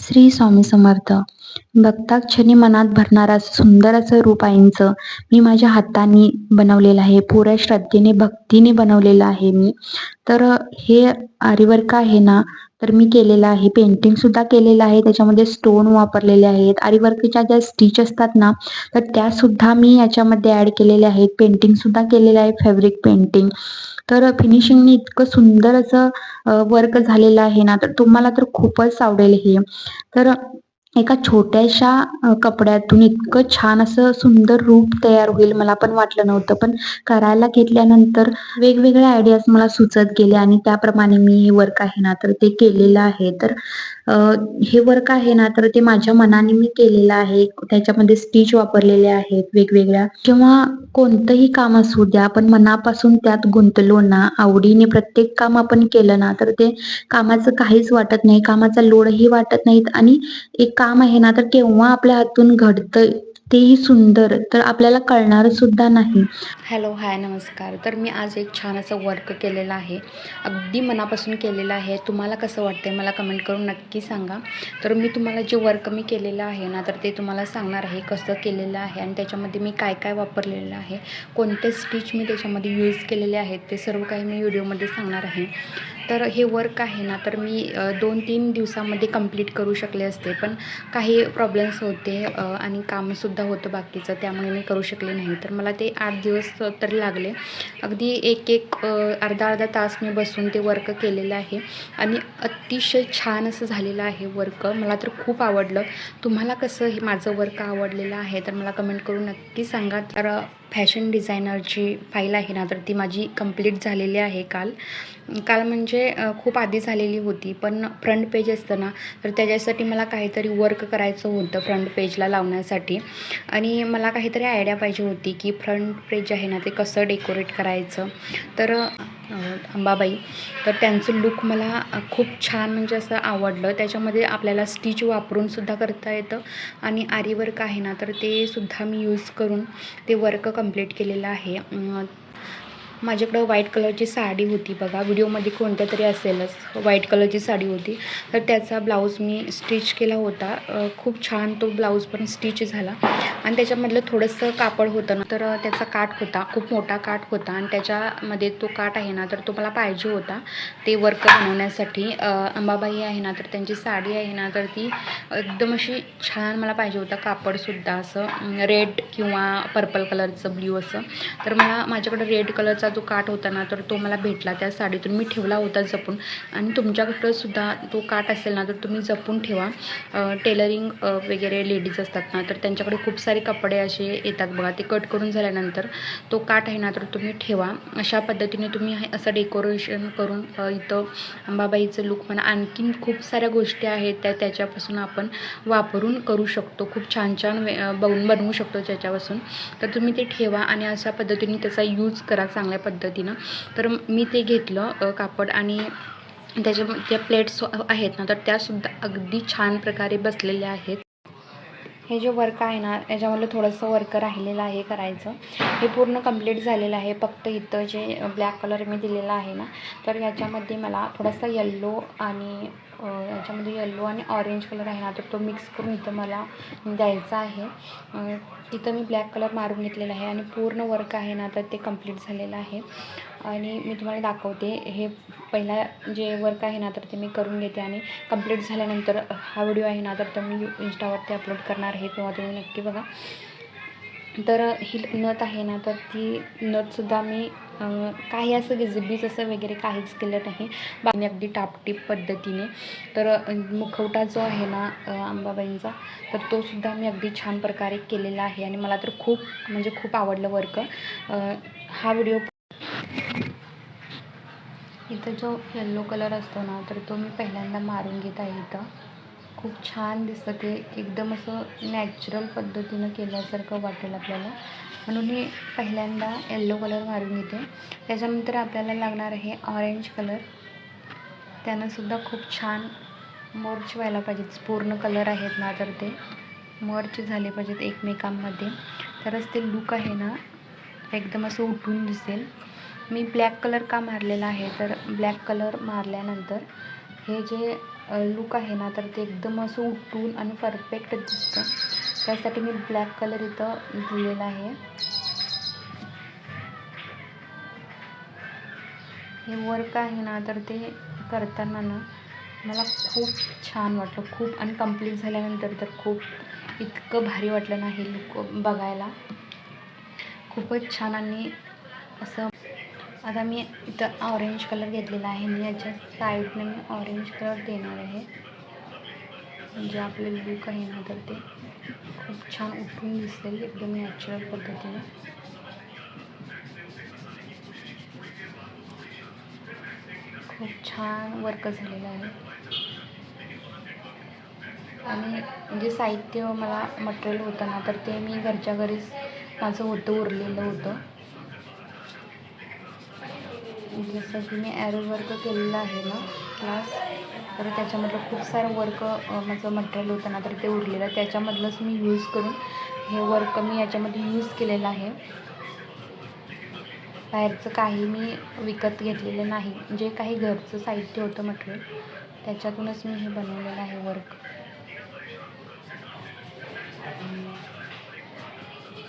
श्री स्वामी समर्थ. बघता क्षणी मनात भरणारं असं सुंदर असं रूप आईंचं मी माझ्या हातांनी बनवलेलं आहे. पुऱ्या श्रद्धेने, भक्तीने बनवलेलं आहे मी. तर हे आरीवर्क आहे ना, तर मी केलेलं आहे. पेंटिंगसुद्धा केलेलं आहे. त्याच्यामध्ये स्टोन वापरलेले आहेत. आरीवर्कच्या ज्या स्टिच असतात ना, तर त्यासुद्धा मी याच्यामध्ये ॲड केलेल्या आहेत. पेंटिंगसुद्धा केलेलं आहे, फॅब्रिक पेंटिंग. तर फिनिशिंगने इतकं सुंदर असं वर्क झालेलं आहे ना, तर तुम्हाला तर खूपच आवडेल हे. तर एका छोट्याशा कपड्यातून इतकं छान असं सुंदर रूप तयार होईल मला पण वाटलं नव्हतं. पण करायला घेतल्यानंतर वेगवेगळ्या आयडियाज मला सुचत गेल्या आणि त्याप्रमाणे मी हे वर्क आहे ना, तर ते केलेलं आहे. तर हे वर्क आहे ना, तर ते माझ्या मनाने मी केलेलं आहे. त्याच्यामध्ये स्टिच वापरलेले आहेत वेगवेगळ्या. किंवा कोणतंही काम असू द्या, आपण मनापासून त्यात गुंतलो ना, आवडीने प्रत्येक काम आपण केलं ना, तर ते कामाचं काहीच वाटत नाही. कामाचा लोडही वाटत नाहीत आणि एक काम आहे ना, तर केव्हा आपल्या हातून घडतंय तेही सुंदर, तर आपल्याला कळणार सुद्धा नाही. हॅलो, हाय, नमस्कार. तर मी आज एक छान असं वर्क केलेलं आहे. अगदी मनापासून केलेलं आहे. तुम्हाला कसं वाटतंय मला कमेंट करून नक्की सांगा. तर मी तुम्हाला जे वर्क मी केलेलं आहे ना, तर ते तुम्हाला सांगणार आहे कसं केलेलं आहे आणि त्याच्यामध्ये मी काय काय वापरलेलं आहे, कोणते स्टिच मी त्याच्यामध्ये यूज केलेले आहेत, ते सर्व काही मी व्हिडिओमध्ये सांगणार आहे. तर हे वर्क आहे ना, तर मी 2-3 दिवसामध्ये कंप्लीट करू शकले असते, पण काही प्रॉब्लेम्स होते आणि कामसुद्धा होतं बाकीचं, त्यामुळे मी करू शकले नाही. तर मला ते 8 दिवस तरी लागले. अगदी एक अर्धा तास मी बसून ते वर्क केलेलं आहे आणि अतिशय छान असं झालेलं आहे वर्क. मला तर खूप आवडलं. तुम्हाला कसं हे माझं वर्क आवडलेलं आहे, तर मला कमेंट करून नक्की सांगा. तर फॅशन डिझायनरची फाईल आहे ना, तर ती माझी कंप्लीट झालेली आहे काल म्हणजे खूप आधी झालेली होती. पण फ्रंट पेज असतं ना, तर त्याच्यासाठी मला काहीतरी वर्क करायचं होतं फ्रंट पेजला लावण्यासाठी आणि मला काहीतरी आयडिया पाहिजे होती की फ्रंट पेज आहे ना, ते कसं डेकोरेट करायचं. तर अंबाबाई, तर त्यांचं लुक मला खूप छान म्हणजे असं आवडलं. त्याच्यामध्ये आपल्याला स्टिच वापरूनसुद्धा करता येतं आणि आरी वर्क आहे ना, तर ते सुद्धा मी यूज करून ते वर्क कंप्लीट केलेलं आहे. माझ्याकडं व्हाईट कलरची साडी होती बघा, व्हिडिओमध्ये कोणत्या तरी असेलच, व्हाईट कलरची साडी होती. तर त्याचा ब्लाऊज मी स्टिच केला होता. खूप छान तो ब्लाऊज पण स्टिच झाला आणि त्याच्यामधलं थोडंसं कापड होतं ना, तर त्याचा काठ होता, खूप मोठा काठ होता आणि त्याच्यामध्ये तो काठ आहे ना, तर तो मला पाहिजे होता ते वर्क बनवण्यासाठी. अंबाबाई आहे ना, तर त्यांची साडी आहे ना, तर ती एकदम अशी छान मला पाहिजे होता. कापडसुद्धा असं रेड किंवा पर्पल कलरचं, ब्ल्यू असं. तर मला माझ्याकडं रेड कलरचा जो काठ होता ना, तर तो मला भेटला त्या साडीतून. मी ठेवला होता जपून आणि तुमच्याकडं सुद्धा तो काठ असेल ना, तर तुम्ही जपून ठेवा. टेलरिंग वगैरे लेडीज असतात ना, तर त्यांच्याकडे खूप सारे कपडे असे येतात बघा, ते कट करून झाल्यानंतर तो काठ आहे ना, तर तुम्ही ठेवा. अशा पद्धतीने तुम्ही असं डेकोरेशन करून इथं अंबाबाईचं लुक म्हणा, आणखीन खूप साऱ्या गोष्टी आहेत त्याच्यापासून आपण वापरून करू शकतो. खूप छान छान बनवू शकतो त्याच्यापासून. तर तुम्ही ते ठेवा आणि अशा पद्धतीने त्याचा यूज करा चांगल्या पद्धतीनं. तर मी ते घेतलं कापड आणि त्याच्या ज्या प्लेट्स आहेत ना, तर त्यासुद्धा अगदी छान प्रकारे बसलेल्या आहेत. हे जे वर्क आहे ना, याच्यामधलं थोडंसं वर्क राहिलेलं आहे करायचं. हे पूर्ण कंप्लीट झालेलं आहे. फक्त इथं जे ब्लॅक कलर मी दिलेला आहे ना, तर याच्यामध्ये मला थोडासा येल्लो आणि याच्यामध्ये येल्लो आणि ऑरेंज कलर आहे ना, तर तो मिक्स करून इथं मला द्यायचा आहे. इथं मी ब्लॅक कलर मारून घेतलेला आहे आणि पूर्ण वर्क आहे ना, तर ते कंप्लीट झालेलं आहे आणि मी तुम्हाला दाखवते. हे पहिला जे वर्क आहे ना, तर ते मी करून घेते आणि कंप्लीट झाल्यानंतर हा व्हिडिओ आहे ना, तर मी इंस्टावरती अपलोड करणार आहे, तेव्हा तुम्ही नक्की बघा. तर ही नथ आहे ना, तर ती नथसुद्धा मी काही असं गिजबीज असं वगैरे काहीच केलं नाही, बाकी अगदी टापटीप पद्धतीने. तर मुखवटा जो आहे ना अंबाबाईंचा, तर तोसुद्धा मी अगदी छान प्रकारे केलेला आहे आणि मला तर खूप म्हणजे खूप आवडलं वर्क. हा व्हिडिओ इथं जो येल्लो कलर असतो ना, तर तो मी पहिल्यांदा मारून घेत आहे. इथं खूप छान दिसतं ते, एकदम असं नॅचरल पद्धतीनं केल्यासारखं वाटेल आपल्याला, म्हणून मी पहिल्यांदा येल्लो कलर मारून घेते. त्याच्यानंतर आपल्याला लागणार आहे ऑरेंज कलर. त्यानंसुद्धा खूप छान मर्च व्हायला पाहिजेत. पूर्ण कलर आहेत ना, तर ते मर्च झाले पाहिजेत एकमेकांमध्ये, तरच ते लुक आहे ना एकदम असं उठून दिसेल. मी ब्लॅक कलर का मारलेला आहे, तर ब्लॅक कलर मारल्यानंतर हे जे लूक आहे ना तर ते एकदम असं उठून आणि परफेक्ट दिसतं. त्यासाठी मी ब्लॅक कलर इथं दिलेला आहे. हे वर्क आहे ना तर ते करताना ना मला खूप छान वाटलं, खूप. आणि कंप्लीट झाल्यानंतर तर खूप इतकं भारी वाटलं ना हे लूक बघायला, खूपच छान. आणि असं आता मी इथं ऑरेंज कलर घेतलेला आहे. मी याच्या साईडने मी ऑरेंज कलर देणार आहे. म्हणजे आपलं लूक आहे ना तर ते खूप छान उठून दिसेल एकदम नॅचरल पद्धतीने. खूप छान वर्क झालेलं आहे. आणि जे साहित्य मला मटेरियल होतं ना तर ते मी घरच्या घरीच माझं होतं, उरलेलं होतं. जसं की मी ॲरो वर्क केलेलं आहे ना क्लास, तर त्याच्यामधलं खूप सारं वर्क माझं मटेरियल होतं ना तर ते उरलेलं, त्याच्यामधलंच मी यूज करून हे वर्क मी याच्यामध्ये यूज केलेलं आहे. बाहेरचं काही मी विकत घेतलेलं नाही. जे काही घरचं साहित्य होतं मटेरियल त्याच्यातूनच मी हे बनवलेलं आहे वर्क.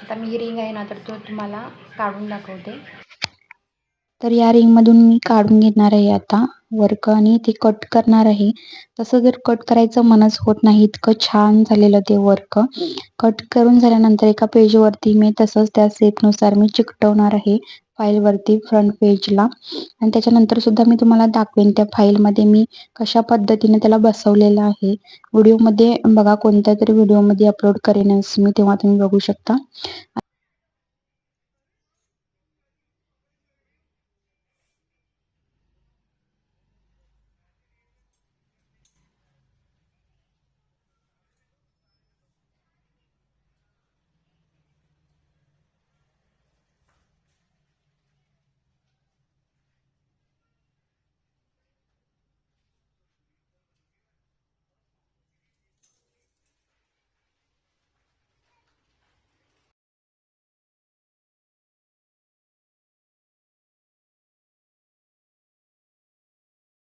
आता मी ही रिंग आहे ना तर तो तुम्हाला काढून दाखवते. तर या रिंगमधून मी काढून घेणार आहे आता वर्क आणि ते कट करणार आहे. तसं जर कट करायचं मनच होत नाही, इतकं छान झालेलं ते वर्क. कट करून झाल्यानंतर एका पेजवरती मी तसंच त्या शेपनुसार मी चिकटवणार आहे फाईलवरती फ्रंट पेजला. आणि त्याच्यानंतर सुद्धा मी तुम्हाला दाखवेन त्या फाईलमध्ये मी कशा पद्धतीने त्याला बसवलेलं आहे. व्हिडिओमध्ये बघा, कोणत्यातरी व्हिडिओमध्ये अपलोड करेनच मी, तेव्हा तुम्ही बघू शकता.